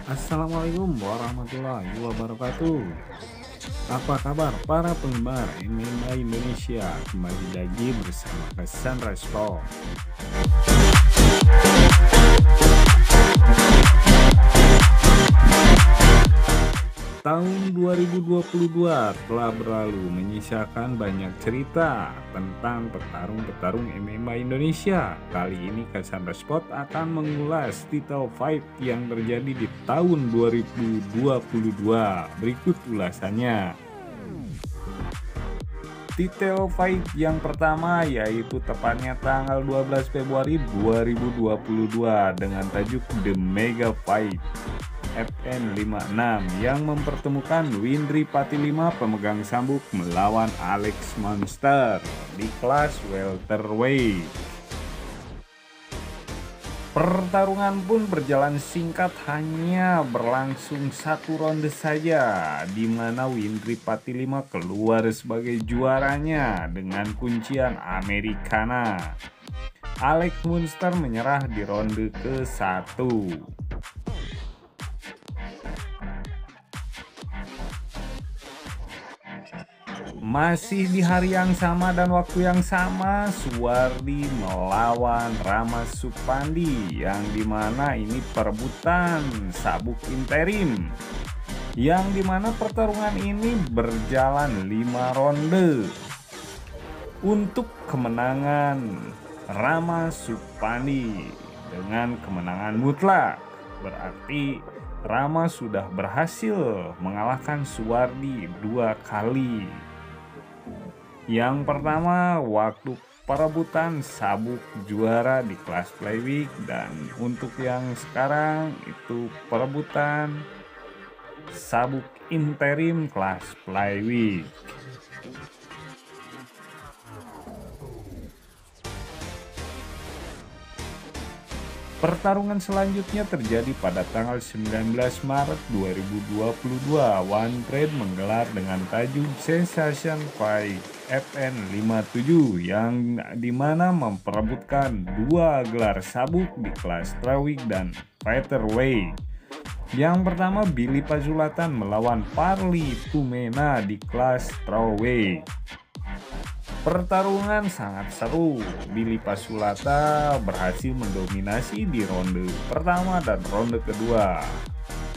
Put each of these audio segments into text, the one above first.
Assalamualaikum warahmatullahi wabarakatuh. Apa kabar para penggemar MMA Indonesia? Kembali lagi bersama Cassandra Sport. Tahun 2022 telah berlalu, menyisakan banyak cerita tentang petarung-petarung MMA Indonesia. Kali ini Cassandra Sport akan mengulas title fight yang terjadi di tahun 2022. Berikut ulasannya. Title fight yang pertama yaitu tepatnya tanggal 12 Februari 2022 dengan tajuk The Mega Fight FN 56 yang mempertemukan Windri Patilima pemegang sabuk melawan Alex Monster di kelas welterweight. Pertarungan pun berjalan singkat, hanya berlangsung satu ronde saja, di mana Windri Patilima keluar sebagai juaranya dengan kuncian Americana. Alex Monster menyerah di ronde ke-1. Masih di hari yang sama dan waktu yang sama, Suwardi melawan Rama Supandi, yang dimana ini perebutan sabuk interim, yang dimana pertarungan ini berjalan 5 ronde. Untuk kemenangan Rama Supandi dengan kemenangan mutlak, berarti Rama sudah berhasil mengalahkan Suwardi 2 kali. Yang pertama waktu perebutan sabuk juara di kelas flyweight, dan untuk yang sekarang itu perebutan sabuk interim kelas flyweight. Pertarungan selanjutnya terjadi pada tanggal 19 Maret 2022. One Trade menggelar dengan tajuk Sensation Fight FN 57 yang dimana memperebutkan 2 gelar sabuk di kelas strawweight dan featherweight. Yang pertama Billy Pazulatan melawan Parli Tumena di kelas strawweight. Pertarungan sangat seru. Billy Pasulata berhasil mendominasi di ronde pertama dan ronde kedua.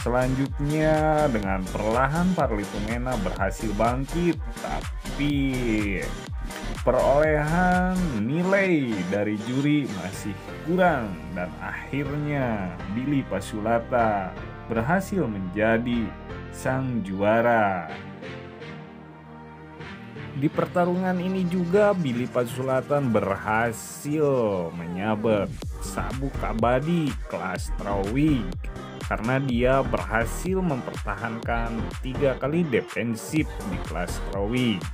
Selanjutnya dengan perlahan Parli Tumena berhasil bangkit, tapi perolehan nilai dari juri masih kurang dan akhirnya Billy Pasulata berhasil menjadi sang juara. Di pertarungan ini juga Billy Pasulatan berhasil menyabet sabuk abadi kelas strawweight karena dia berhasil mempertahankan 3 kali defensif di kelas strawweight.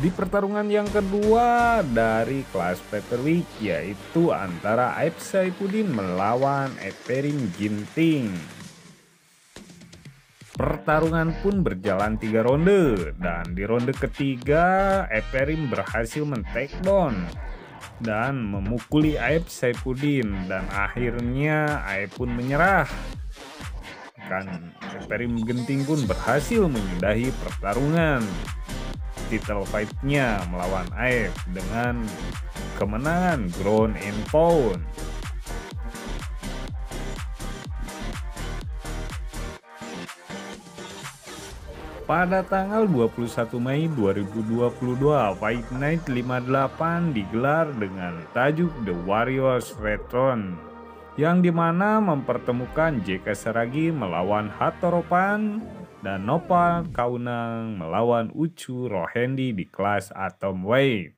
Di pertarungan yang kedua dari kelas featherweight yaitu antara Aib Saifuddin melawan Everim Ginting. Pertarungan pun berjalan 3 ronde dan di ronde ketiga Everim berhasil men-takedown dan memukuli Aib Saifuddin dan akhirnya Aib pun menyerah. Everim Ginting pun berhasil menyudahi pertarungan title fight-nya melawan Aib dengan kemenangan ground and pound. Pada tanggal 21 Mei 2022, Fight Night 58 digelar dengan tajuk The Warriors Return, yang dimana mempertemukan JK Saragi melawan Hatoropan dan Nopal Kaunang melawan Ucu Rohendi di kelas Atomweight,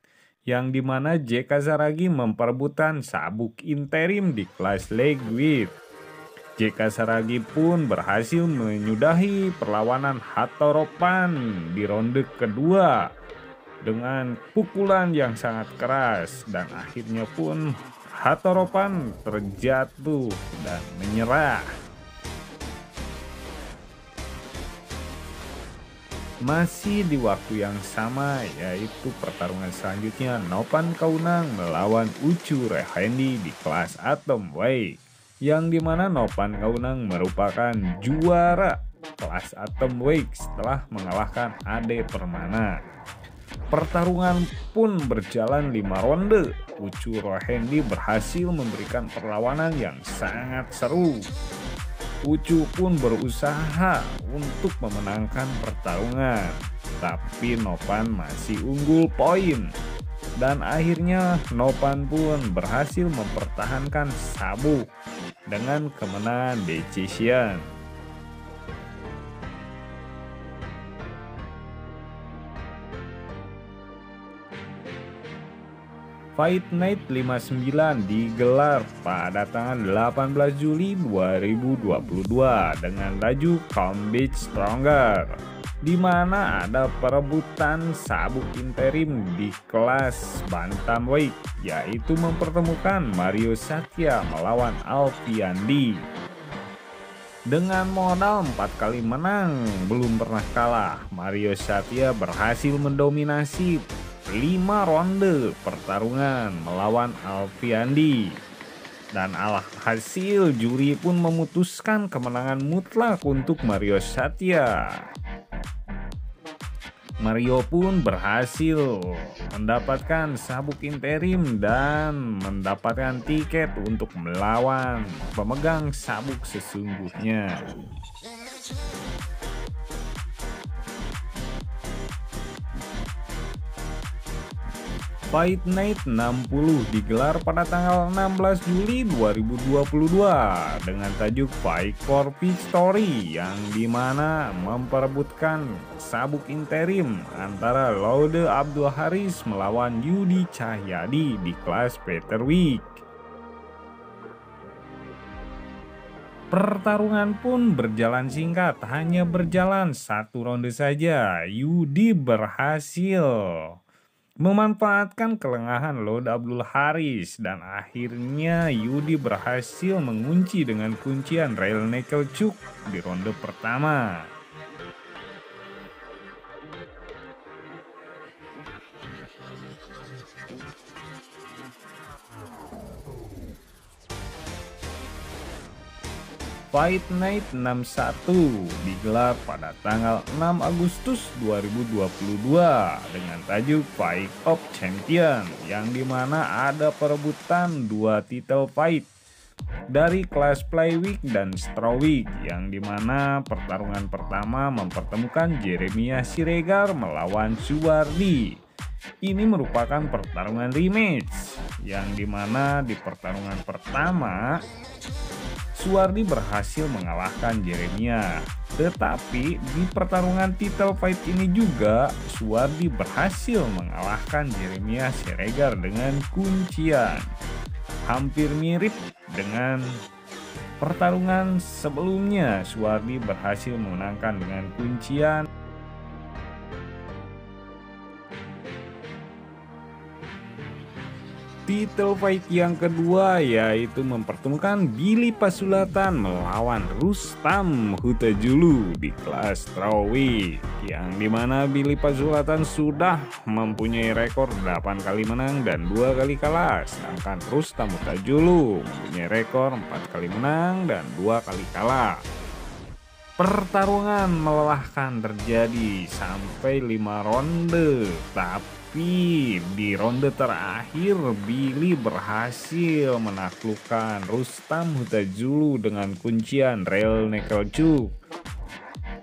yang dimana JK Saragi memperebutkan sabuk interim di kelas Lightweight. JK Saragi pun berhasil menyudahi perlawanan Hatoropan di ronde kedua dengan pukulan yang sangat keras, dan akhirnya pun Hatoropan terjatuh dan menyerah. Masih di waktu yang sama, yaitu pertarungan selanjutnya Nopan Kaunang melawan Ucu Rohendi di kelas Atomweight, yang dimana Nopan Kaunang merupakan juara kelas Atomweight setelah mengalahkan Ade Permana. Pertarungan pun berjalan 5 ronde. Ucu Rohendi berhasil memberikan perlawanan yang sangat seru. Ucu pun berusaha untuk memenangkan pertarungan, tapi Nopan masih unggul poin. Dan akhirnya Nopan pun berhasil mempertahankan sabuk dengan kemenangan decision. Fight Night 59 digelar pada tanggal 18 Juli 2022 dengan tajuk Combat Stronger, di mana ada perebutan sabuk interim di kelas Bantamweight, yaitu mempertemukan Mario Satya melawan Alfiandi. Dengan modal 4 kali menang belum pernah kalah, Mario Satya berhasil mendominasi 5 ronde pertarungan melawan Alfiandi, dan alhasil juri pun memutuskan kemenangan mutlak untuk Mario Satya. Mario pun berhasil mendapatkan sabuk interim dan mendapatkan tiket untuk melawan pemegang sabuk sesungguhnya. Fight Night 60 digelar pada tanggal 16 Juli 2022 dengan tajuk Fight for Victory, yang dimana memperebutkan sabuk interim antara Laude Abdul Haris melawan Yudi Cahyadi di kelas Featherweight. Pertarungan pun berjalan singkat, hanya berjalan 1 ronde saja. Yudi berhasil memanfaatkan kelengahan Laude Abdul Haris, dan akhirnya Yudi berhasil mengunci dengan kuncian Rear Naked Choke di ronde pertama. Fight Night 61 digelar pada tanggal 6 Agustus 2022 dengan tajuk Fight of Champion, yang dimana ada perebutan 2 title fight dari kelas Flyweight dan Strawweight, yang dimana pertarungan pertama mempertemukan Jeremiah Siregar melawan Suwardi. Ini merupakan pertarungan rematch, yang dimana di pertarungan pertama Suwardi berhasil mengalahkan Jeremiah, tetapi di pertarungan title fight ini juga Suwardi berhasil mengalahkan Jeremiah Siregar dengan kuncian. Hampir mirip dengan pertarungan sebelumnya, Suwardi berhasil memenangkan dengan kuncian. Title fight yang kedua yaitu mempertemukan Billy Pasulatan melawan Rustam Hutajulu di kelas Strawweight, yang dimana Billy Pasulatan sudah mempunyai rekor 8 kali menang dan 2 kali kalah, sedangkan Rustam Hutajulu mempunyai rekor 4 kali menang dan 2 kali kalah. Pertarungan melelahkan terjadi sampai 5 ronde, tapi di ronde terakhir Billy berhasil menaklukkan Rustam Hutajulu dengan kuncian Rear Naked Choke.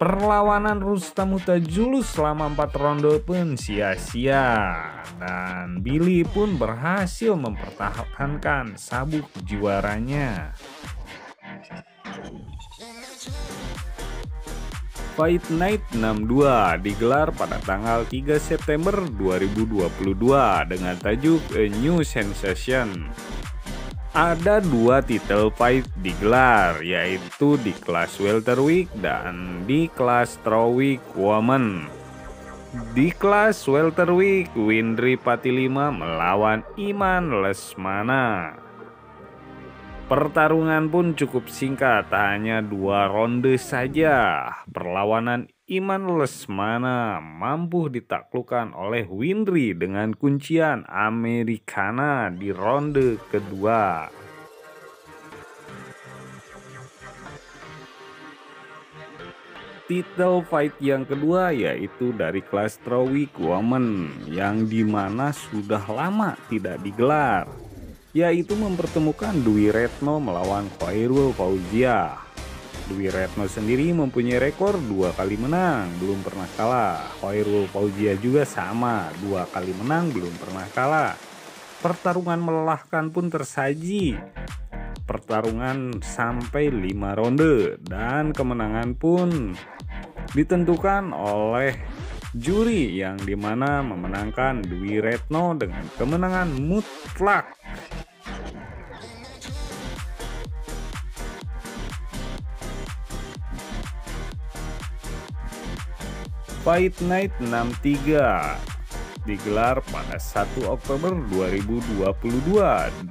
Perlawanan Rustam Huta-Julus selama 4 ronde pun sia-sia dan Billy pun berhasil mempertahankan sabuk juaranya. Fight Night 62 digelar pada tanggal 3 September 2022 dengan tajuk A New Sensation. Ada 2 title fight digelar, yaitu di kelas welterweight dan di kelas strawweight woman. Di kelas welterweight, Windri Patilima melawan Iman Lesmana. Pertarungan pun cukup singkat, hanya 2 ronde saja. Perlawanan Iman Lesmana mampu ditaklukkan oleh Windri dengan kuncian Americana di ronde kedua. Title fight yang kedua yaitu dari kelas strawweight woman yang dimana sudah lama tidak digelar, yaitu mempertemukan Dwi Retno melawan Khairul Fauziah. Dwi Retno sendiri mempunyai rekor 2 kali menang, belum pernah kalah. Khairul Fauziah juga sama, 2 kali menang, belum pernah kalah. Pertarungan melelahkan pun tersaji. Pertarungan sampai 5 ronde dan kemenangan pun ditentukan oleh juri yang dimana memenangkan Dwi Retno dengan kemenangan mutlak. Fight Night 63 digelar pada 1 Oktober 2022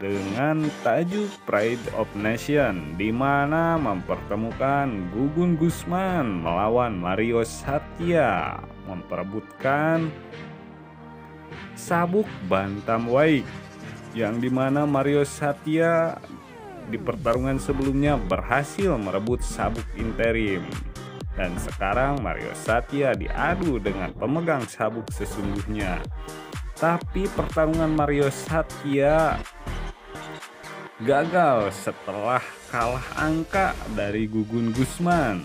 dengan tajuk Pride of Nation, di mana mempertemukan Gugun Gusman melawan Mario Satya memperebutkan sabuk bantamweight, yang dimana Mario Satya di pertarungan sebelumnya berhasil merebut sabuk interim. Dan sekarang Mario Satya diadu dengan pemegang sabuk sesungguhnya. Tapi pertarungan Mario Satya gagal setelah kalah angka dari Gugun Gusman.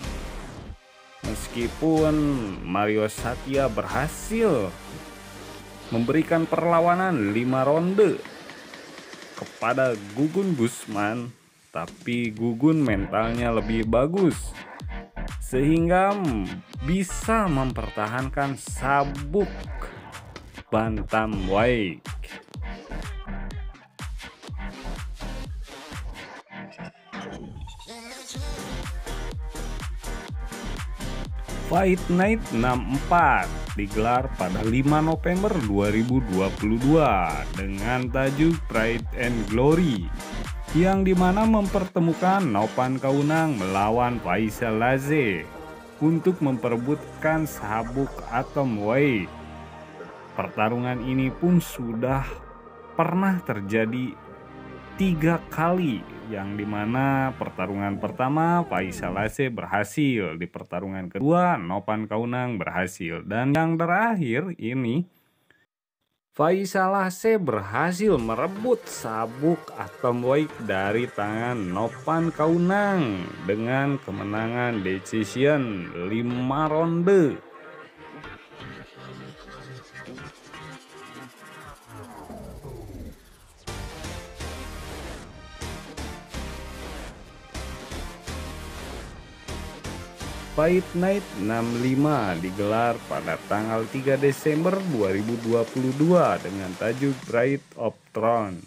Meskipun Mario Satya berhasil memberikan perlawanan 5 ronde kepada Gugun Gusman, tapi Gugun mentalnya lebih bagus sehingga bisa mempertahankan sabuk bantamweight. Fight Night 64 digelar pada 5 November 2022 dengan tajuk Pride and Glory, yang dimana mempertemukan Nopan Kaunang melawan Faisal Laze untuk memperebutkan sabuk atomweight. Pertarungan ini pun sudah pernah terjadi 3 kali, yang dimana pertarungan pertama Faisal Laze berhasil, di pertarungan kedua Nopan Kaunang berhasil, dan yang terakhir ini Faisal Laze berhasil merebut sabuk atomweight dari tangan Nopan Kaunang dengan kemenangan decision 5 ronde. Fight Night 65 digelar pada tanggal 3 Desember 2022 dengan tajuk Bride of Throne,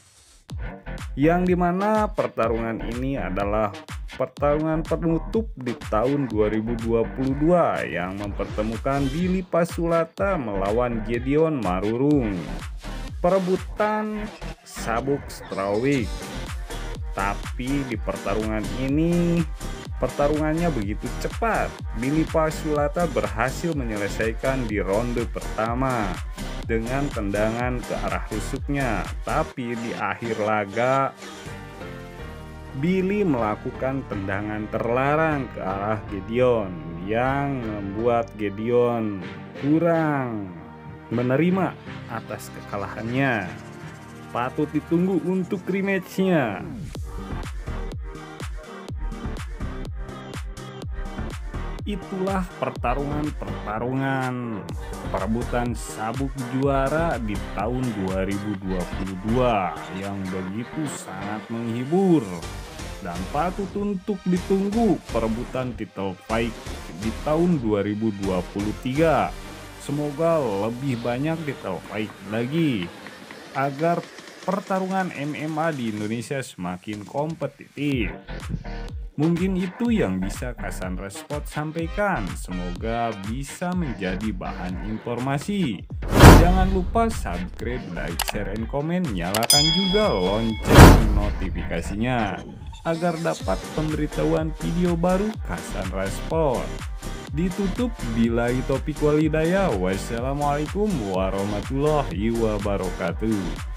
yang dimana pertarungan ini adalah pertarungan penutup di tahun 2022 yang mempertemukan Billy Pasulata melawan Gideon Marurung, perebutan sabuk strawweight. Tapi di pertarungan ini pertarungannya begitu cepat. Billy Pasulata berhasil menyelesaikan di ronde pertama dengan tendangan ke arah tusuknya. Tapi di akhir laga, Billy melakukan tendangan terlarang ke arah Gideon yang membuat Gideon kurang menerima atas kekalahannya. Patut ditunggu untuk rematch-nya. Itulah pertarungan perebutan sabuk juara di tahun 2022 yang begitu sangat menghibur dan patut untuk ditunggu perebutan title fight di tahun 2023. Semoga lebih banyak title fight lagi agar pertarungan MMA di Indonesia semakin kompetitif. Mungkin itu yang bisa Cassandra Sport sampaikan. Semoga bisa menjadi bahan informasi. Jangan lupa subscribe, like, share, and komen. Nyalakan juga lonceng notifikasinya agar dapat pemberitahuan video baru Cassandra Sport. Ditutup billahi taufiq wal hidayah. Wassalamualaikum warahmatullahi wabarakatuh.